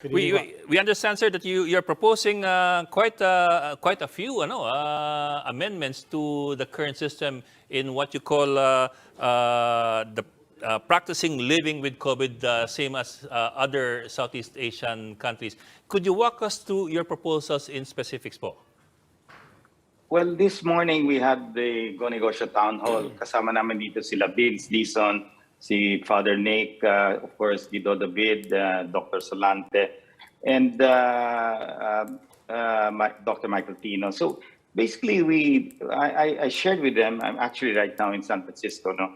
We understand, sir, that you're proposing quite a few amendments to the current system in what you call the practicing living with COVID, same as other Southeast Asian countries. Could you walk us through your proposals in specifics, po? Well, this morning we had the Go Negosyo Town Hall. Kasama namin dito sila Vince Dizon, si Father Nick, of course, Guido David, Dr. Solante, and Dr. Michael Tino. So basically, I shared with them, I'm actually right now in San Francisco, no?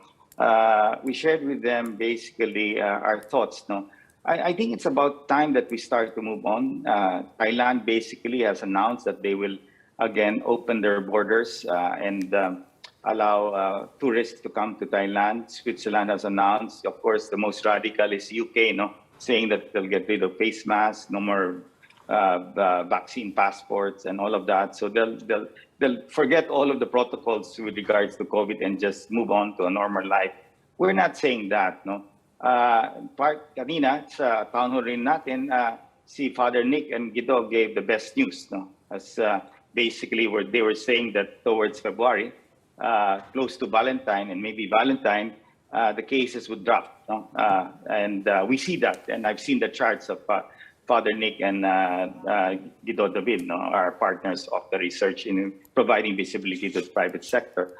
We shared with them basically our thoughts, no? I think it's about time that we start to move on. Thailand basically has announced that they will again open their borders and allow tourists to come to Thailand. Switzerland has announced, of course, the most radical is UK, no, saying that they'll get rid of face masks, no more vaccine passports, and all of that. So they'll forget all of the protocols with regards to COVID and just move on to a normal life. We're not saying that, no. Kanina sa town hall rin natin, si Father Nick and Guido gave the best news, no, as basically they were saying that towards February, close to Valentine and maybe Valentine, the cases would drop. No? And we see that. And I've seen the charts of Father Nick and Guido David, no? Our partners of the research in providing visibility to the private sector.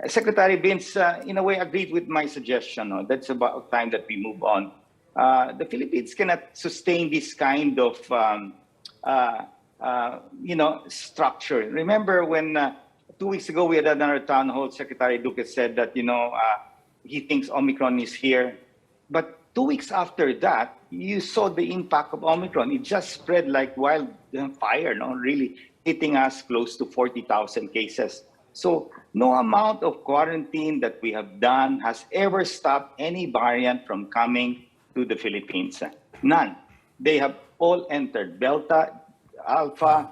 Secretary Vince, in a way, agreed with my suggestion. No? That's about time that we move on. The Philippines cannot sustain this kind of structure. Remember when 2 weeks ago we had another town hall, Secretary Duque said that, he thinks Omicron is here. But 2 weeks after that, you saw the impact of Omicron. It just spread like wildfire, no? Really hitting us close to 40,000 cases. So no amount of quarantine that we have done has ever stopped any variant from coming to the Philippines. None. They have all entered. Delta, Alpha,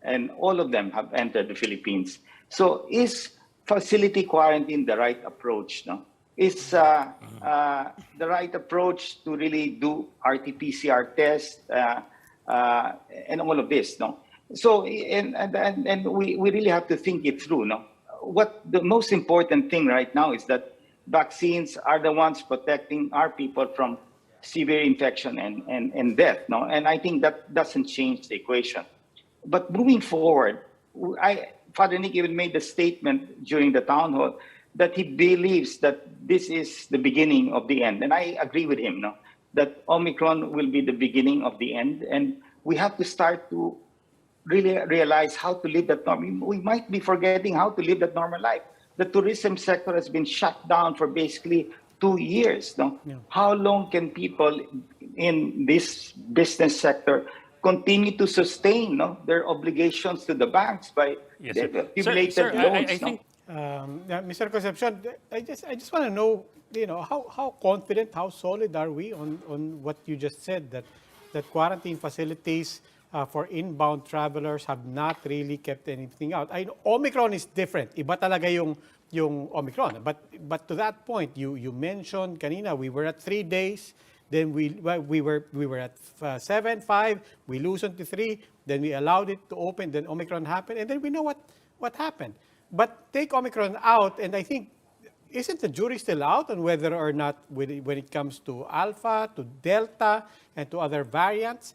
and all of them have entered the Philippines. So is facility quarantine the right approach? No? Is the right approach to really do RT-PCR tests and all of this? No. So and we really have to think it through. No. What the most important thing right now is that vaccines are the ones protecting our people from severe infection and death. No, and I think that doesn't change the equation. But moving forward, Father Nick even made the statement during the town hall that he believes that this is the beginning of the end. And I agree with him, no, that Omicron will be the beginning of the end. And we have to start to really realize how to live that normal. We might be forgetting how to live that normal life. The tourism sector has been shut down for basically 2 years. No? Yeah. How long can people in this business sector continue to sustain their obligations to the banks by accumulated loans? I think, Mr. Concepcion, I just want to know, how confident, how solid are we on what you just said, that quarantine facilities for inbound travelers have not really kept anything out. I know Omicron is different. Iba talaga yung Omicron. But to that point, you mentioned kanina we were at 3 days, then we were at 7, 5, we loosened to 3, then we allowed it to open, then Omicron happened, and then we know what happened. But take Omicron out, and I think, isn't the jury still out on whether or not when it comes to Alpha, to Delta, and to other variants?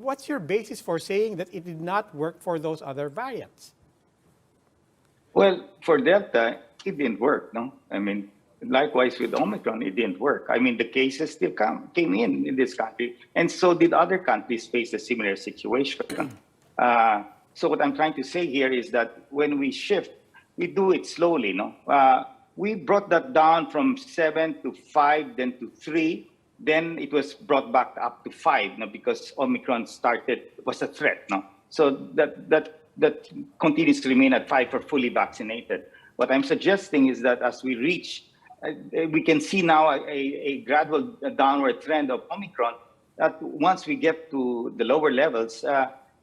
What's your basis for saying that it did not work for those other variants? Well, for Delta, it didn't work, no? Likewise with Omicron, it didn't work. The cases still came in this country, and so did other countries face a similar situation. So what I'm trying to say here is that when we shift, we do it slowly, no? We brought that down from 7 to 5, then to 3, then it was brought back up to 5, because Omicron was a threat, no? So that continues to remain at 5 for fully vaccinated. What I'm suggesting is that as we reach, we can see now a gradual downward trend of Omicron, that once we get to the lower levels,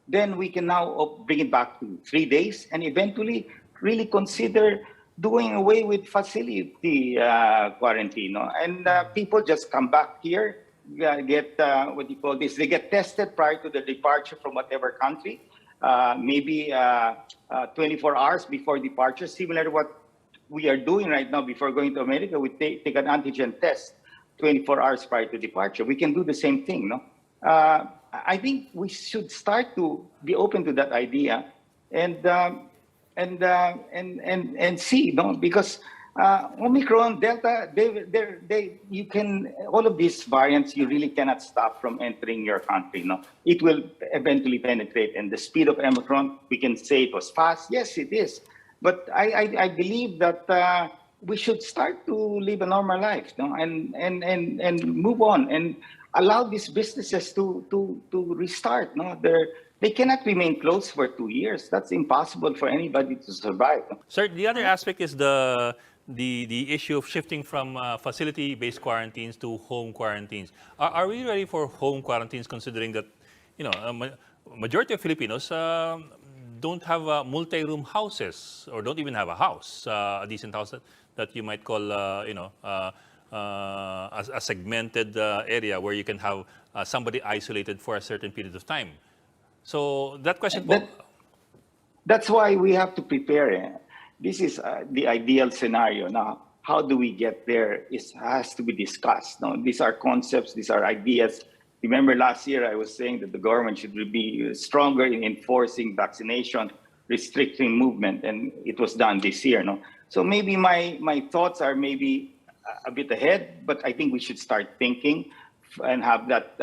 then we can now bring it back to 3 days and eventually really consider doing away with facility quarantine. And people just come back here, what you call this, they get tested prior to the departure from whatever country, maybe 24 hours before departure, similar to what we are doing right now before going to America. We take an antigen test 24 hours prior to departure. We can do the same thing, no? I think we should start to be open to that idea and see, no? Because Omicron, Delta, you can, all of these variants, you really cannot stop from entering your country, no? It will eventually penetrate, and the speed of Omicron, we can say it was fast. Yes, it is. But I believe that we should start to live a normal life, no? And move on and allow these businesses to restart, no? They cannot remain closed for 2 years. That's impossible for anybody to survive. No? Sir, the other aspect is the issue of shifting from facility-based quarantines to home quarantines. Are we ready for home quarantines, considering that, you know, majority of Filipinos don't have multi-room houses, or don't even have a house, a decent house that you might call, a segmented area where you can have somebody isolated for a certain period of time. So that question po. That's why we have to prepare. This is the ideal scenario. Now, how do we get there has to be discussed. No? These are concepts, these are ideas. Remember last year I was saying that the government should be stronger in enforcing vaccination, restricting movement, and it was done this year. No? So maybe my thoughts are maybe a bit ahead, but I think we should start thinking and have that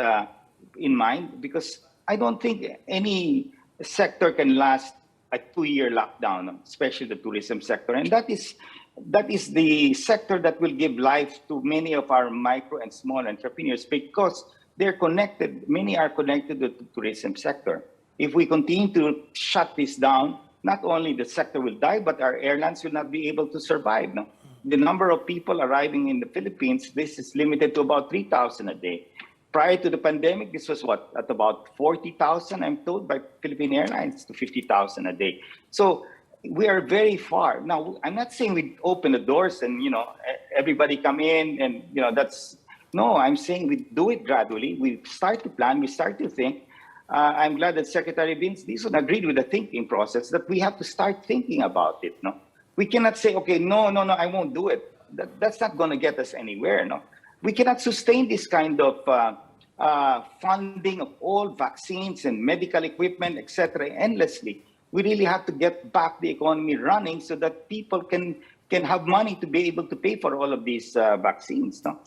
in mind, because I don't think any sector can last a 2-year lockdown, especially the tourism sector. And that is the sector that will give life to many of our micro and small entrepreneurs, because they're connected. Many are connected to the tourism sector. If we continue to shut this down, not only the sector will die, but our airlines will not be able to survive. No? The number of people arriving in the Philippines, this is limited to about 3,000 a day. Prior to the pandemic, this was at about 40,000, I'm told, by Philippine Airlines, to 50,000 a day. So we are very far. Now, I'm not saying we open the doors and, everybody come in and, no, I'm saying we do it gradually. We start to plan, we start to think. I'm glad that Secretary Vince Dizon agreed with the thinking process, that we have to start thinking about it, no? We cannot say, okay, no, I won't do it. That's not going to get us anywhere, no? We cannot sustain this kind of funding of all vaccines and medical equipment, etc., endlessly. We really have to get back the economy running so that people can have money to be able to pay for all of these vaccines. No?